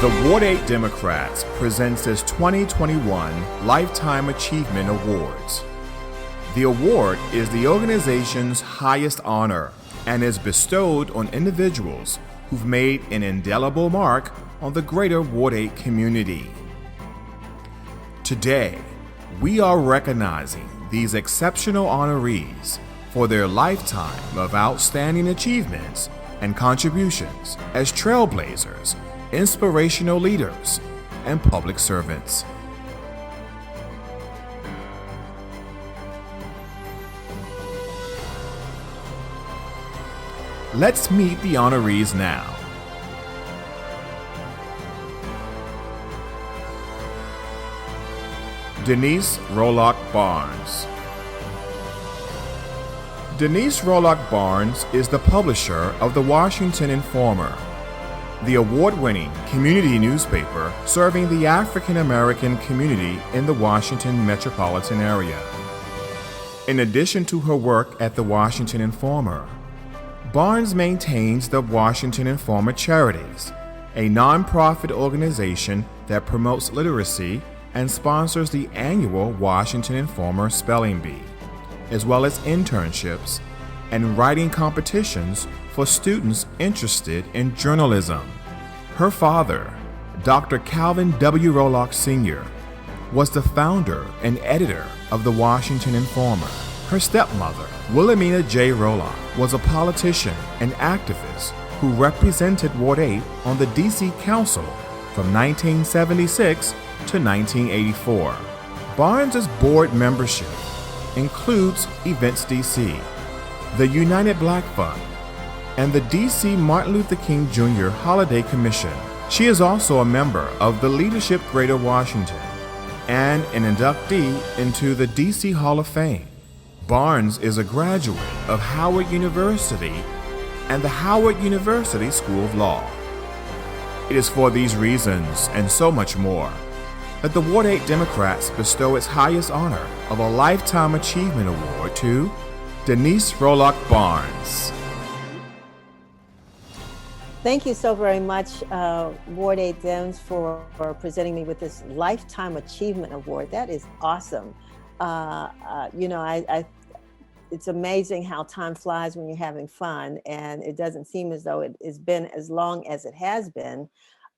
The Ward 8 Democrats presents its 2021 Lifetime Achievement Awards. The award is the organization's highest honor and is bestowed on individuals who've made an indelible mark on the greater Ward 8 community. Today, we are recognizing these exceptional honorees for their lifetime of outstanding achievements and contributions as trailblazers, inspirational leaders, and public servants. Let's meet the honorees now. Denise Rolark Barnes. Denise Rolark Barnes is the publisher of the Washington Informer, the award-winning community newspaper serving the African American community in the Washington metropolitan area. In addition to her work at the Washington Informer, Barnes maintains the Washington Informer Charities, a nonprofit organization that promotes literacy and sponsors the annual Washington Informer Spelling Bee, as well as internships and writing competitions for students interested in journalism. Her father, Dr. Calvin W. Rolark Sr., was the founder and editor of the Washington Informer. Her stepmother, Wilhelmina J. Rolark, was a politician and activist who represented Ward 8 on the D.C. Council from 1976 to 1984. Barnes's board membership includes Events DC, the United Black Fund, and the D.C. Martin Luther King Jr. Holiday Commission. She is also a member of the Leadership Greater Washington and an inductee into the D.C. Hall of Fame. Barnes is a graduate of Howard University and the Howard University School of Law. It is for these reasons and so much more that the Ward 8 Democrats bestow its highest honor of a Lifetime Achievement Award to Denise Rolark Barnes. Thank you so very much, Ward 8 Dems, for presenting me with this Lifetime Achievement Award. That is awesome. It's amazing how time flies when you're having fun, and it doesn't seem as though it has been as long as it has been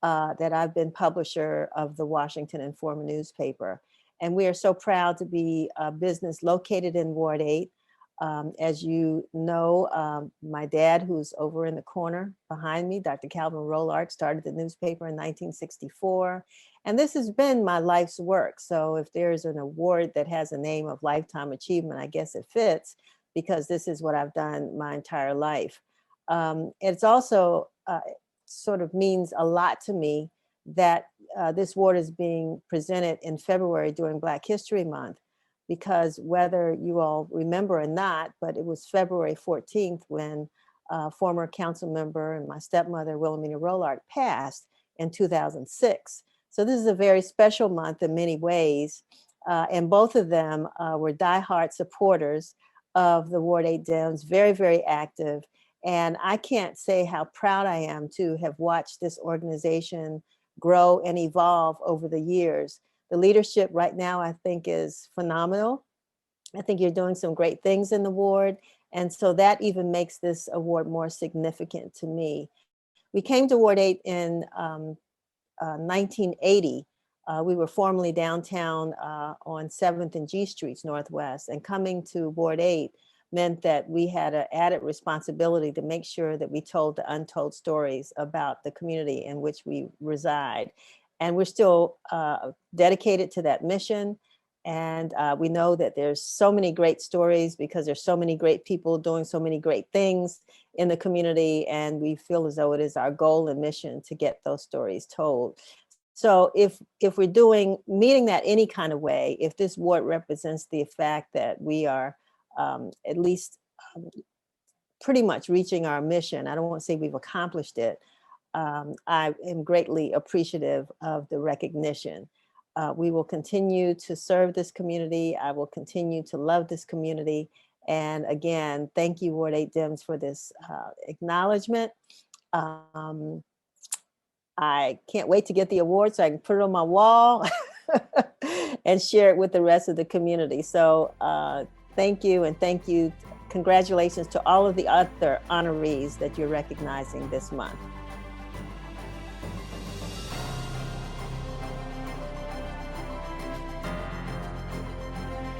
that I've been publisher of the Washington Informer newspaper. And we are so proud to be a business located in Ward 8. As you know, my dad, who's over in the corner behind me, Dr. Calvin Rolark, started the newspaper in 1964. And this has been my life's work. So if there's an award that has a name of Lifetime Achievement, I guess it fits, because this is what I've done my entire life. It's also sort of means a lot to me that this award is being presented in February during Black History Month, because whether you all remember or not, but it was February 14th when former council member and my stepmother, Wilhelmina Rolark, passed in 2006. So this is a very special month in many ways. And both of them were diehard supporters of the Ward 8 Dems, very, very active. And I can't say how proud I am to have watched this organization grow and evolve over the years. The leadership right now, I think, is phenomenal. I think you're doing some great things in the ward. And so that even makes this award more significant to me. We came to Ward 8 in 1980. We were formerly downtown on 7th and G Streets Northwest. And coming to Ward 8 meant that we had an added responsibility to make sure that we told the untold stories about the community in which we reside. And we're still dedicated to that mission. And we know that there's so many great stories because there's so many great people doing so many great things in the community. And we feel as though it is our goal and mission to get those stories told. So if we're meeting that any kind of way, if this award represents the fact that we are at least pretty much reaching our mission, I don't want to say we've accomplished it, I am greatly appreciative of the recognition. We will continue to serve this community. I will continue to love this community. And again, thank you, Ward 8 Dems, for this acknowledgement. I can't wait to get the award so I can put it on my wall and share it with the rest of the community. So thank you, and thank you. Congratulations to all of the other honorees that you're recognizing this month.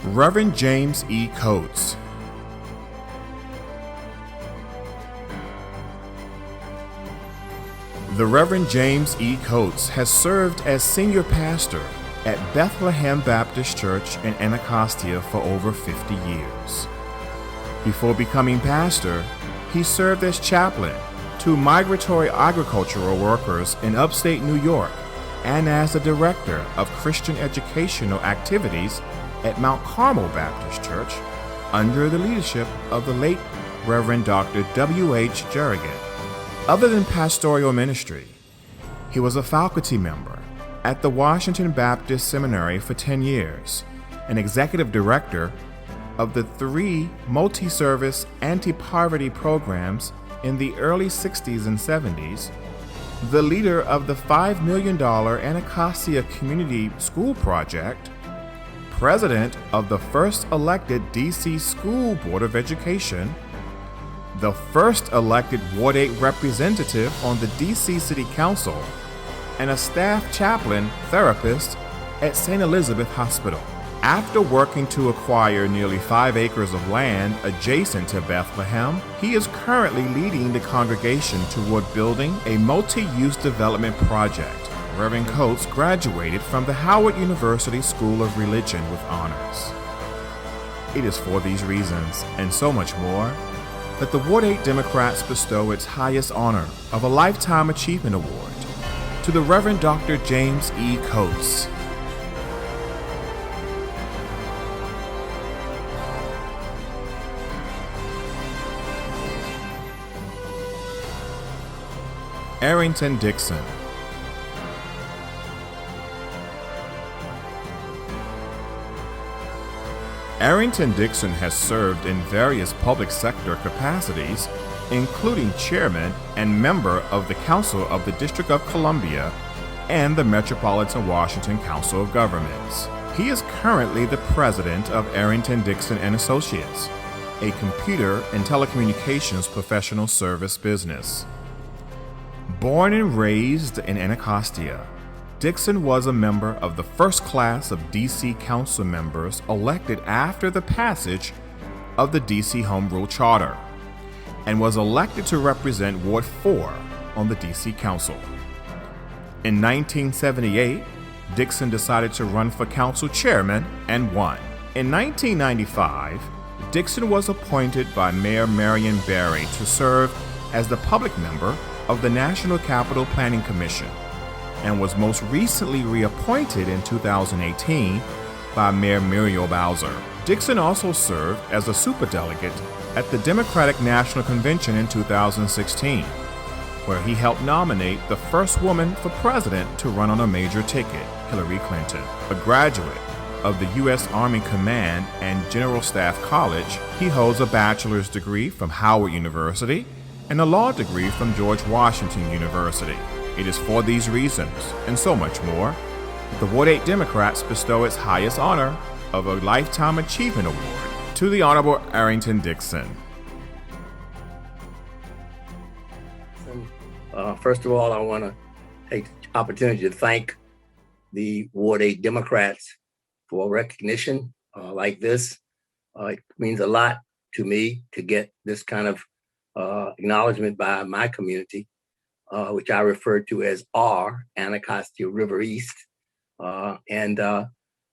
Reverend James E. Coates. The Reverend James E. Coates has served as senior pastor at Bethlehem Baptist Church in Anacostia for over 50 years. Before becoming pastor, he served as chaplain to migratory agricultural workers in upstate New York and as the director of Christian educational activities at Mount Carmel Baptist Church under the leadership of the late Reverend Dr. W.H. Jerrigan. Other than pastoral ministry, he was a faculty member at the Washington Baptist Seminary for 10 years, an executive director of the 3 multi-service anti-poverty programs in the early 60s and 70s, the leader of the $5 million Anacostia Community School Project, president of the first elected D.C. School Board of Education, the first elected Ward 8 representative on the D.C. City Council, and a staff chaplain therapist at St. Elizabeth Hospital. After working to acquire nearly 5 acres of land adjacent to Bethlehem, he is currently leading the congregation toward building a multi-use development project. Reverend Coates graduated from the Howard University School of Religion with honors. It is for these reasons, and so much more, that the Ward 8 Democrats bestow its highest honor of a Lifetime Achievement Award to the Reverend Dr. James E. Coates. Arrington Dixon. Arrington Dixon has served in various public sector capacities, including chairman and member of the Council of the District of Columbia and the Metropolitan Washington Council of Governments. He is currently the president of Arrington Dixon and Associates, a computer and telecommunications professional service business. Born and raised in Anacostia, Dixon was a member of the first class of D.C. council members elected after the passage of the D.C. Home Rule Charter, and was elected to represent Ward 4 on the D.C. Council. In 1978, Dixon decided to run for council chairman and won. In 1995, Dixon was appointed by Mayor Marion Barry to serve as the public member of the National Capital Planning Commission, and was most recently reappointed in 2018 by Mayor Muriel Bowser. Dixon also served as a superdelegate at the Democratic National Convention in 2016, where he helped nominate the first woman for president to run on a major ticket, Hillary Clinton. A graduate of the U.S. Army Command and General Staff College, he holds a bachelor's degree from Howard University and a law degree from George Washington University. It is for these reasons, and so much more, that the Ward 8 Democrats bestow its highest honor of a Lifetime Achievement Award to the Honorable Arrington Dixon. First of all, I want to take the opportunity to thank the Ward 8 Democrats for recognition like this. It means a lot to me to get this kind of acknowledgement by my community, which I refer to as R, Anacostia River East. And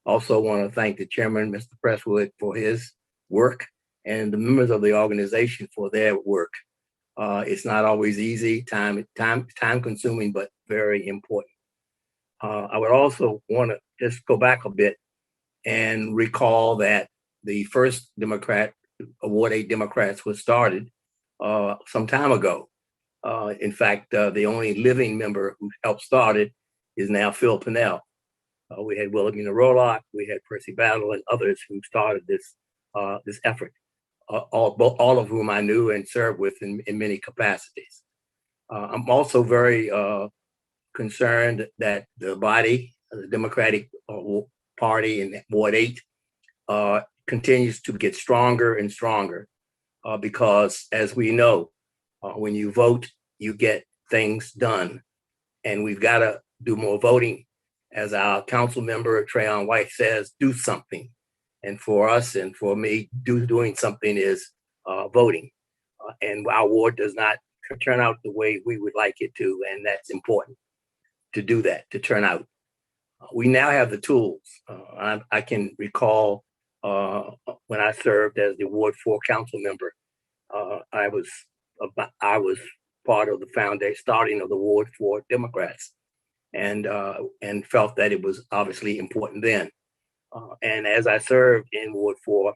also want to thank the chairman, Mr. Presswood, for his work, and the members of the organization for their work. It's not always easy, time consuming, but very important. I would also want to just go back a bit and recall that the first Ward 8 Democrats was started some time ago. In fact, the only living member who helped start it is now Phil Pannell. We had Wilhelmina Rolark, we had Percy Battle, and others who started this effort, all of whom I knew and served with in many capacities. I'm also very concerned that the body, the Democratic Party in Ward 8, continues to get stronger and stronger because, as we know, when you vote, you get things done. And we've got to do more voting. As our council member, Trayon White, says, do something. And for us and for me, doing something is voting. And our ward does not turn out the way we would like it to. And that's important to do that, to turn out. We now have the tools. I can recall when I served as the Ward 4 council member, I was part of the foundation, starting of the Ward 4 Democrats, and felt that it was obviously important then. And as I served in Ward 4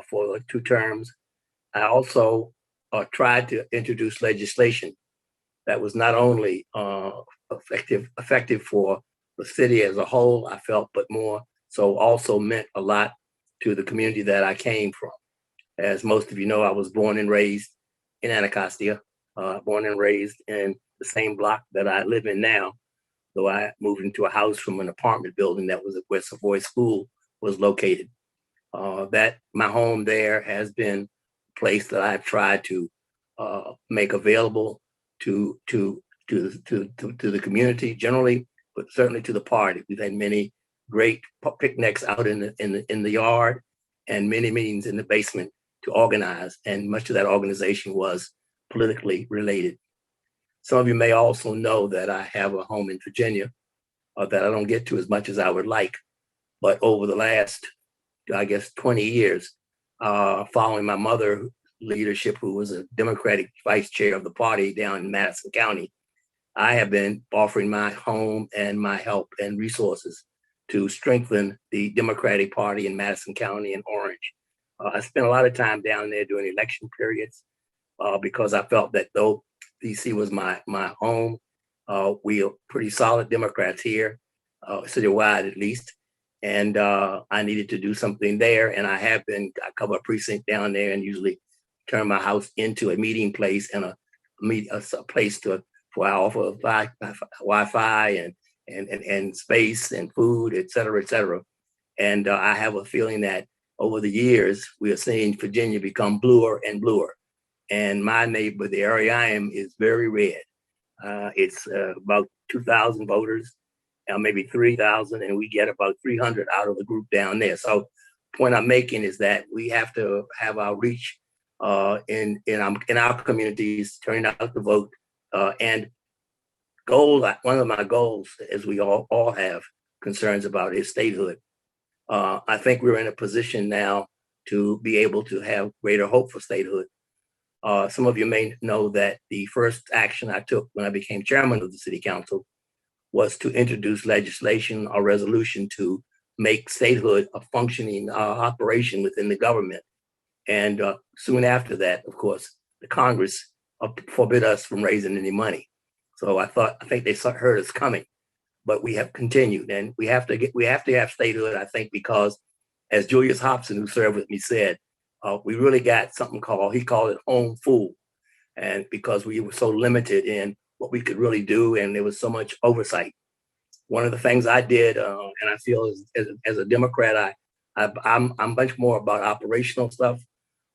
for 2 terms, I also tried to introduce legislation that was not only effective for the city as a whole, I felt, but more so also meant a lot to the community that I came from. As most of you know, I was born and raised in Anacostia, born and raised in the same block that I live in now, though I moved into a house from an apartment building that was where Savoy School was located. That my home there has been a place that I've tried to make available to the community generally, but certainly to the party. We've had many great picnics out in the yard and many meetings in the basement to organize, and much of that organization was politically related. Some of you may also know that I have a home in Virginia that I don't get to as much as I would like, but over the last, I guess, 20 years, following my mother's leadership, who was a Democratic vice chair of the party down in Madison County, I have been offering my home and my help and resources to strengthen the Democratic Party in Madison County and Orange. I spent a lot of time down there during election periods because I felt that though DC was my home, we are pretty solid Democrats here, citywide at least, and I needed to do something there. And I cover a precinct down there and usually turn my house into a meeting place and a place for our offer of Wi-Fi and space and food, et cetera, et cetera. And I have a feeling that over the years, we are seeing Virginia become bluer and bluer. And my neighbor, the area I am, is very red. It's about 2,000 voters, maybe 3,000, and we get about 300 out of the group down there. So the point I'm making is that we have to have our reach in our communities, turning out the vote. And one of my goals, as we all have concerns about, is statehood. I think we're in a position now to be able to have greater hope for statehood. Some of you may know that the first action I took when I became chairman of the city council was to introduce legislation or resolution to make statehood a functioning operation within the government. And soon after that, of course, the Congress forbid us from raising any money. So I think they heard us coming, but we have continued, and we have to have statehood. I think because, as Julius Hobson, who served with me, said, we really got something he called it home fool, and because we were so limited in what we could really do, and there was so much oversight. One of the things I did, and I feel as a Democrat, I'm much more about operational stuff,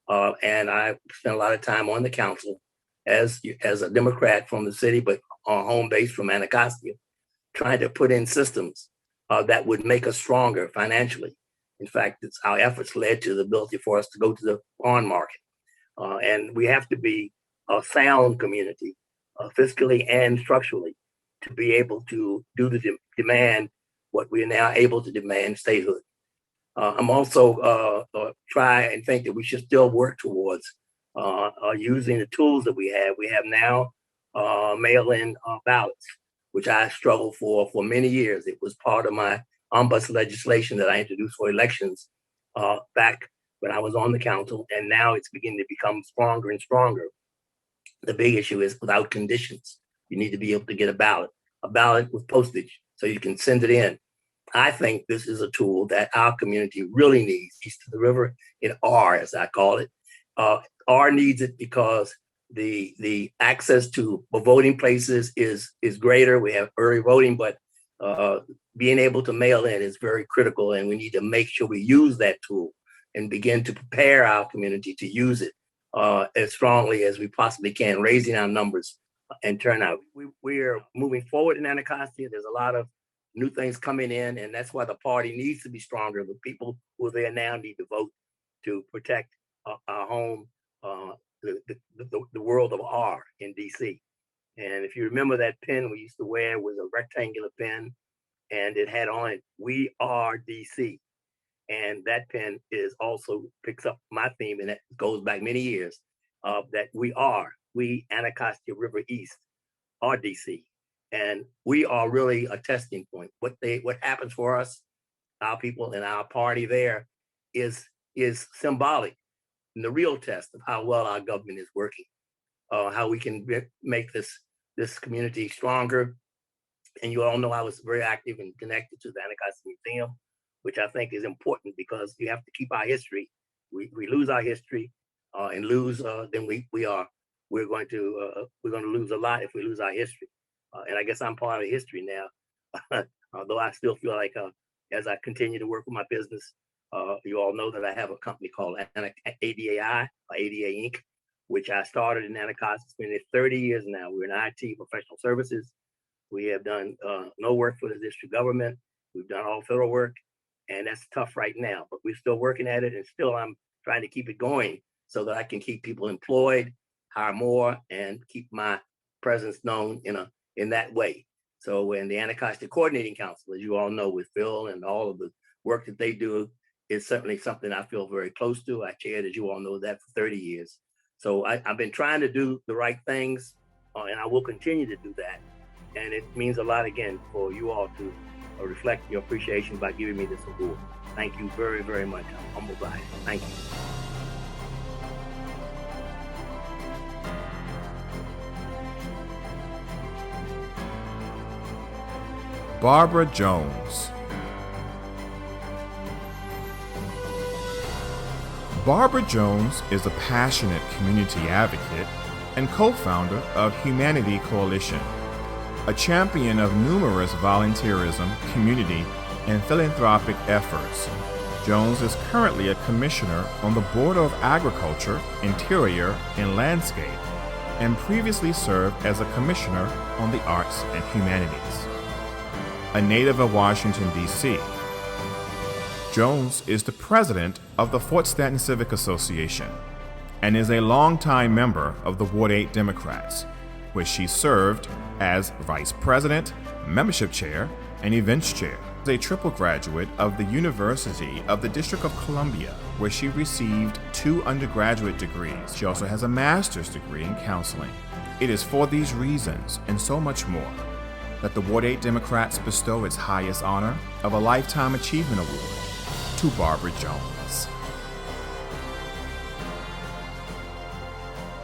and I spent a lot of time on the council as a Democrat from the city, but home base from Anacostia, trying to put in systems that would make us stronger financially. In fact, our efforts led to the ability for us to go to the bond market. And we have to be a sound community, fiscally and structurally, to be able to do the demand what we are now able to demand statehood. I'm also try and think that we should still work towards using the tools that we have. We have now mail-in ballots, which I struggled for many years. It was part of my omnibus legislation that I introduced for elections back when I was on the council, and now it's beginning to become stronger and stronger. The big issue is without conditions. You need to be able to get a ballot with postage, so you can send it in. I think this is a tool that our community really needs, east of the river, in R, as I call it. R needs it because the access to voting places is greater. We have early voting, but being able to mail in is very critical, and we need to make sure we use that tool and begin to prepare our community to use it as strongly as we possibly can, raising our numbers and turnout. We are moving forward in Anacostia. There's a lot of new things coming in, and that's why the party needs to be stronger. The people who are there now need to vote to protect our home, the world of R in DC. And if you remember, that pen we used to wear was a rectangular pen, and it had on it, "We are DC." And that pen is also picks up my theme, and it goes back many years of that we Anacostia River East are DC. And we are really a testing point. What happens for us, our people and our party there is symbolic. And the real test of how well our government is working, how we can make this community stronger. And you all know I was very active and connected to the Anacostia Museum, which I think is important because you have to keep our history. We lose our history and lose, then we're going to lose a lot if we lose our history. And I guess I'm part of history now, although I still feel like as I continue to work with my business, you all know that I have a company called ADAI, ADA Inc., which I started in Anacostia. It's been 30 years now. We're in IT, professional services. We have done no work for the district government. We've done all federal work, and that's tough right now, but we're still working at it, and still I'm trying to keep it going so that I can keep people employed, hire more, and keep my presence known in that way. So when the Anacostia Coordinating Council, as you all know, with Phil and all of the work that they do, is certainly something I feel very close to. I chaired, as you all know, that for 30 years. So I've been trying to do the right things, and I will continue to do that. And it means a lot, again, for you all to reflect your appreciation by giving me this award. Thank you very, very much. I'm humbled by it. Thank you. Barbara Jones. Barbara Jones is a passionate community advocate and co-founder of Humanity Coalition, a champion of numerous volunteerism, community, and philanthropic efforts. Jones is currently a commissioner on the Board of Agriculture, Interior, and Landscape, and previously served as a commissioner on the Arts and Humanities. A native of Washington, D.C., Jones is the president of the Fort Stanton Civic Association and is a longtime member of the Ward 8 Democrats, where she served as vice president, membership chair, and events chair. She is a triple graduate of the University of the District of Columbia, where she received 2 undergraduate degrees. She also has a master's degree in counseling. It is for these reasons and so much more that the Ward 8 Democrats bestow its highest honor of a Lifetime Achievement Award to Barbara Jones.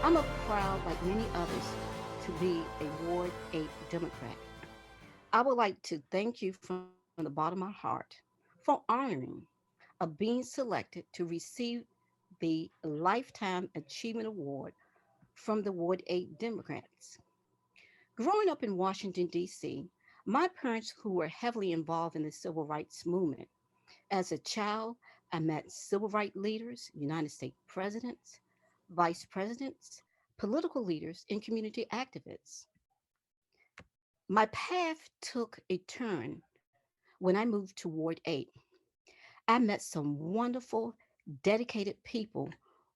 I'm proud, like many others, to be a Ward 8 Democrat. I would like to thank you from the bottom of my heart for honoring of being selected to receive the Lifetime Achievement Award from the Ward 8 Democrats. Growing up in Washington, D.C., my parents, who were heavily involved in the civil rights movement, as a child, I met civil rights leaders, United States presidents, vice presidents, political leaders, and community activists. My path took a turn when I moved to Ward 8. I met some wonderful, dedicated people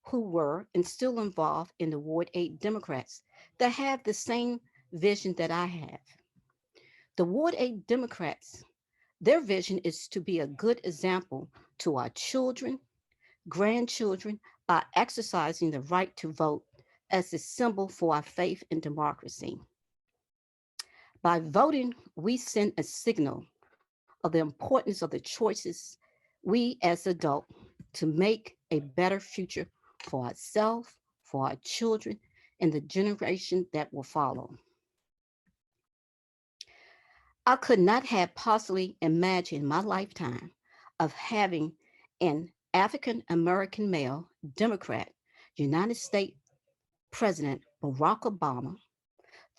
who were and still involved in the Ward 8 Democrats that have the same vision that I have. The Ward 8 Democrats, their vision is to be a good example to our children, grandchildren, by exercising the right to vote as a symbol for our faith in democracy. By voting, we send a signal of the importance of the choices we as adults to make a better future for ourselves, for our children, and the generation that will follow. I could not have possibly imagined my lifetime of having an African American male Democrat United States president Barack Obama,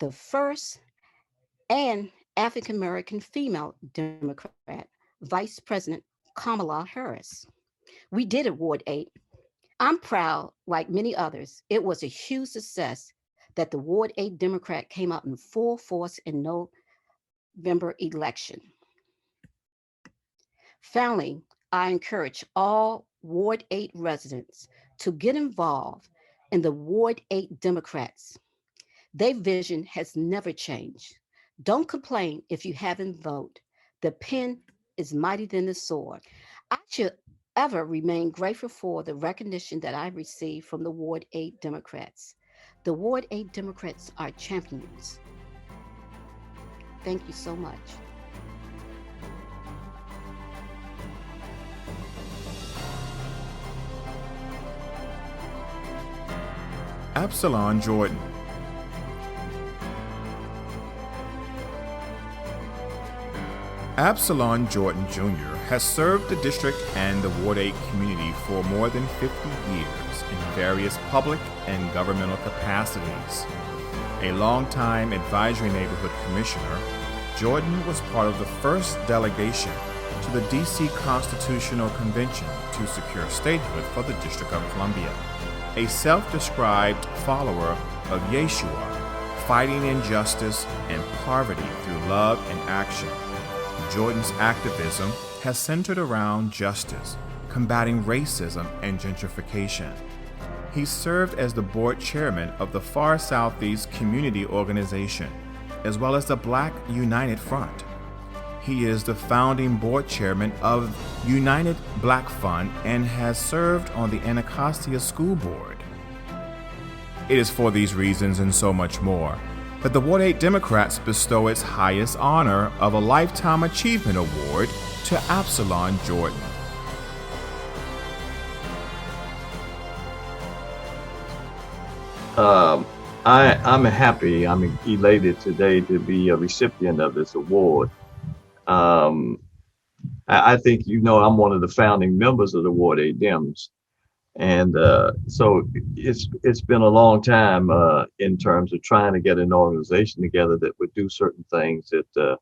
the first and African American female Democrat, Vice President Kamala Harris. We did it, Ward 8. I'm proud, like many others, it was a huge success that the Ward 8 Democrat came out in full force in November election. Finally, I encourage all Ward 8 residents to get involved in the Ward 8 Democrats. Their vision has never changed. Don't complain if you haven't voted. The pen is mightier than the sword. I should ever remain grateful for the recognition that I received from the Ward 8 Democrats. The Ward 8 Democrats are champions. Thank you so much. Absalom Jordan. Absalom Jordan Jr. has served the district and the Ward 8 community for more than 50 years in various public and governmental capacities. A longtime advisory neighborhood commissioner, Jordan was part of the first delegation to the D.C. Constitutional Convention to secure statehood for the District of Columbia. A self-described follower of Yeshua, fighting injustice and poverty through love and action, Jordan's activism has centered around justice, combating racism and gentrification. He served as the board chairman of the Far Southeast Community Organization, as well as the Black United Front. He is the founding board chairman of United Black Fund and has served on the Anacostia School Board. It is for these reasons and so much more that the Ward 8 Democrats bestow its highest honor of a Lifetime Achievement Award to Absalom Jordan. I'm happy, I'm elated today to be a recipient of this award. I think, I'm one of the founding members of the Ward 8 Dems. And so it's been a long time in terms of trying to get an organization together that would do certain things that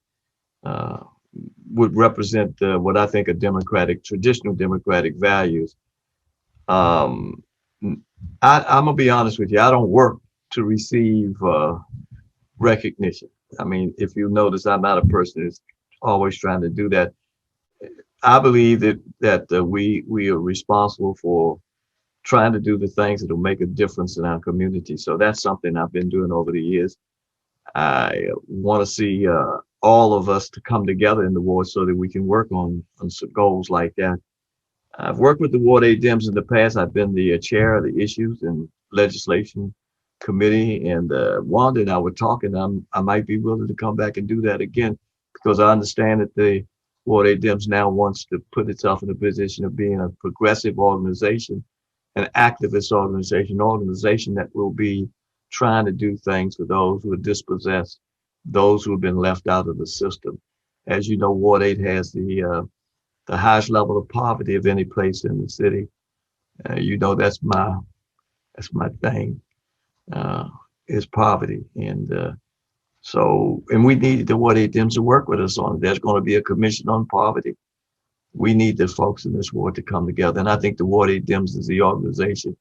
would represent what I think are traditional democratic values. I'm gonna be honest with you, I don't work to receive recognition. I mean, if you notice, I'm not a person who's always trying to do that. I believe that we are responsible for trying to do the things that will make a difference in our community. So that's something I've been doing over the years. I want to see all of us to come together in the ward so that we can work on some goals like that. I've worked with the Ward 8 Dems in the past. I've been the chair of the Issues and Legislation Committee, and Wanda and I were talking. I might be willing to come back and do that again, because I understand that the Ward 8 Dems now wants to put itself in a position of being a progressive organization, an activist organization that will be trying to do things for those who are dispossessed, those who have been left out of the system. As you know, Ward 8 has the highest level of poverty of any place in the city. That's my thing, is poverty. And we need the Ward 8 Dems to work with us on it. There's going to be a commission on poverty. We need the folks in this ward to come together. And I think the Ward 8 Dems is the organization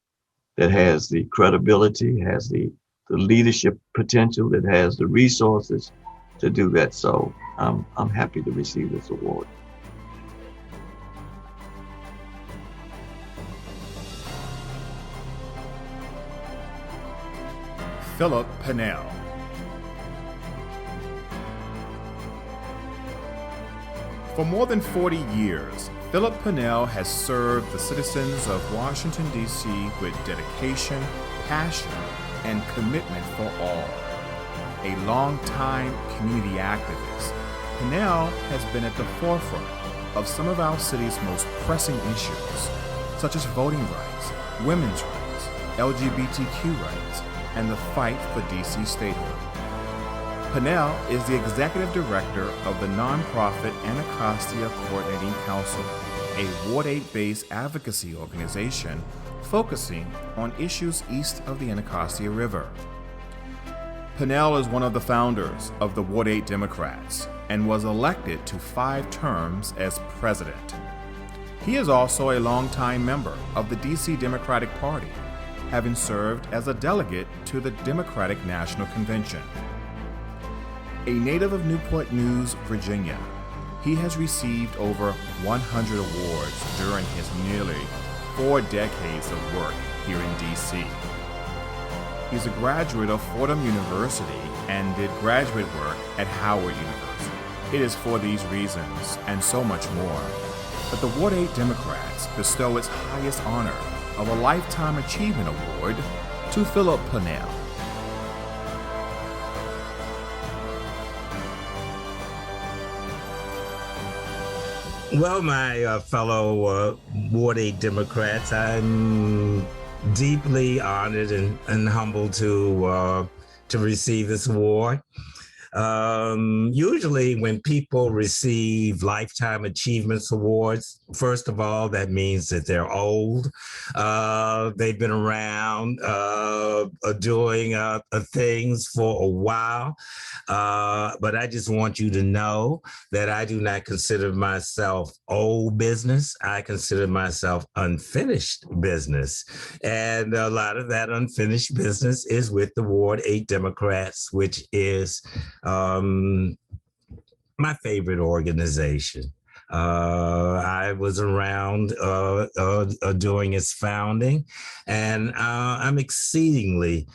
that has the credibility, has the leadership potential, that has the resources to do that. So I'm happy to receive this award. Philip Pannell. For more than 40 years, Philip Pannell has served the citizens of Washington, D.C. with dedication, passion, and commitment for all. A longtime community activist, Pannell has been at the forefront of some of our city's most pressing issues, such as voting rights, women's rights, LGBTQ rights, and the fight for D.C. statehood. Pannell is the executive director of the nonprofit Anacostia Coordinating Council, a Ward 8-based advocacy organization focusing on issues east of the Anacostia River. Pannell is one of the founders of the Ward 8 Democrats and was elected to 5 terms as president. He is also a longtime member of the DC Democratic Party, having served as a delegate to the Democratic National Convention. A native of Newport News, Virginia, he has received over 100 awards during his nearly 4 decades of work here in DC. He's a graduate of Fordham University and did graduate work at Howard University. It is for these reasons and so much more that the Ward 8 Democrats bestow its highest honor of a Lifetime Achievement Award to Philip Pannell. Well, my fellow Ward 8 Democrats, I'm deeply honored and humbled to receive this award. Usually when people receive Lifetime Achievements Awards, first of all, that means that they're old. They've been around doing things for a while. But I just want you to know that I do not consider myself old business. I consider myself unfinished business. And a lot of that unfinished business is with the Ward 8 Democrats, which is my favorite organization. I was around during its founding, and I'm exceedingly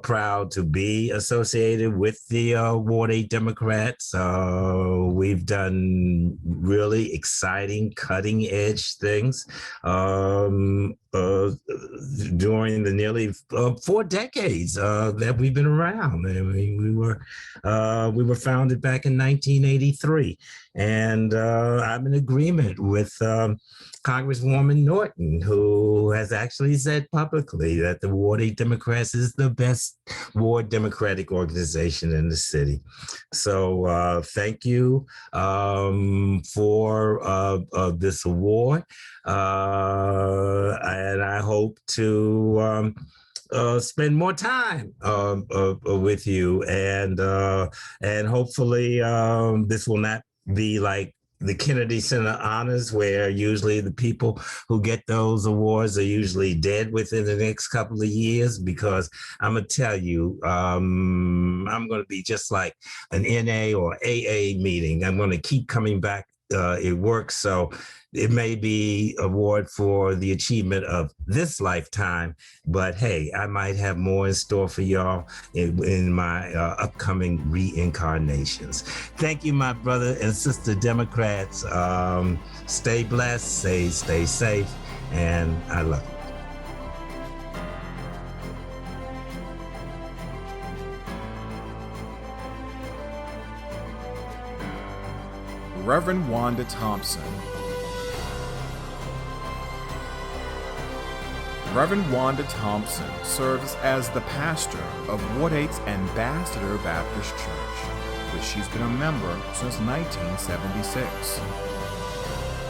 proud to be associated with the Ward 8 Democrats. We've done really exciting, cutting-edge things during the nearly 4 decades that we've been around. I mean, we were founded back in 1983, and I'm in agreement with Congresswoman Norton, who has actually said publicly that the Ward 8 Democrats is the best ward Democratic organization in the city. So thank you for this award. And I hope to spend more time with you, and hopefully this will not be like the Kennedy Center Honors, where usually the people who get those awards are usually dead within the next couple of years, because I'm going to tell you, I'm going to be just like an NA or AA meeting. I'm going to keep coming back. It works. So it may be award for the achievement of this lifetime, but hey, I might have more in store for y'all in my upcoming reincarnations. Thank you, my brother and sister Democrats. Stay blessed, stay safe, and I love you. Reverend Wanda Thompson. Reverend Wanda Thompson serves as the pastor of Ward 8's Ambassador Baptist Church, which she's been a member since 1976.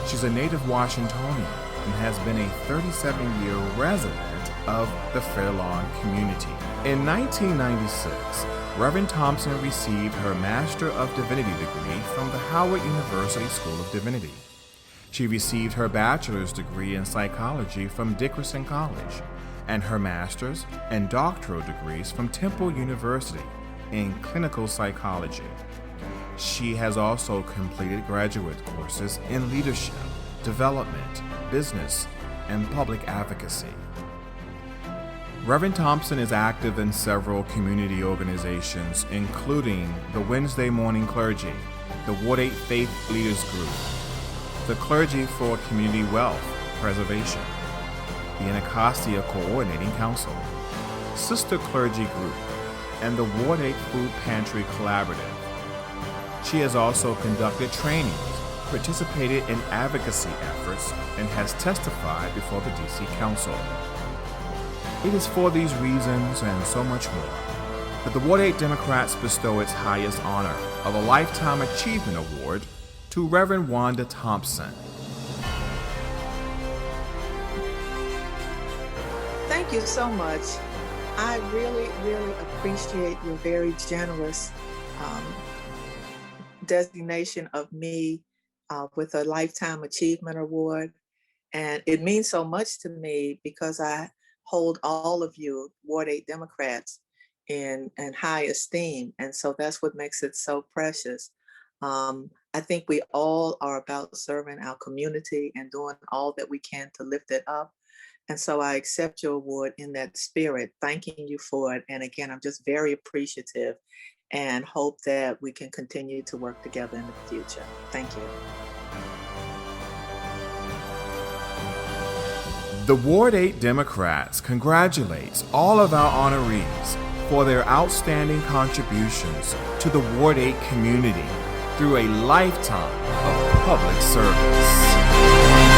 She's a native Washingtonian and has been a 37-year resident of the Fairlawn community. In 1996, Reverend Thompson received her Master of Divinity degree from the Howard University School of Divinity. She received her bachelor's degree in psychology from Dickerson College and her master's and doctoral degrees from Temple University in clinical psychology. She has also completed graduate courses in leadership, development, business, and public advocacy. Reverend Thompson is active in several community organizations, including the Wednesday Morning Clergy, the Ward 8 Faith Leaders Group, the Clergy for Community Wealth Preservation, the Anacostia Coordinating Council, Sister Clergy Group, and the Ward 8 Food Pantry Collaborative. She has also conducted trainings, participated in advocacy efforts, and has testified before the DC Council. It is for these reasons and so much more that the Ward 8 Democrats bestow its highest honor of a Lifetime Achievement Award to Reverend Wanda Thompson. Thank you so much. I really, really appreciate your very generous um, designation of me with a Lifetime Achievement Award. And it means so much to me because I hold all of you Ward 8 Democrats in high esteem. And so that's what makes it so precious. I think we all are about serving our community and doing all that we can to lift it up. And so I accept your award in that spirit, thanking you for it. And again, I'm just very appreciative and hope that we can continue to work together in the future. Thank you. The Ward 8 Democrats congratulates all of our honorees for their outstanding contributions to the Ward 8 community through a lifetime of public service.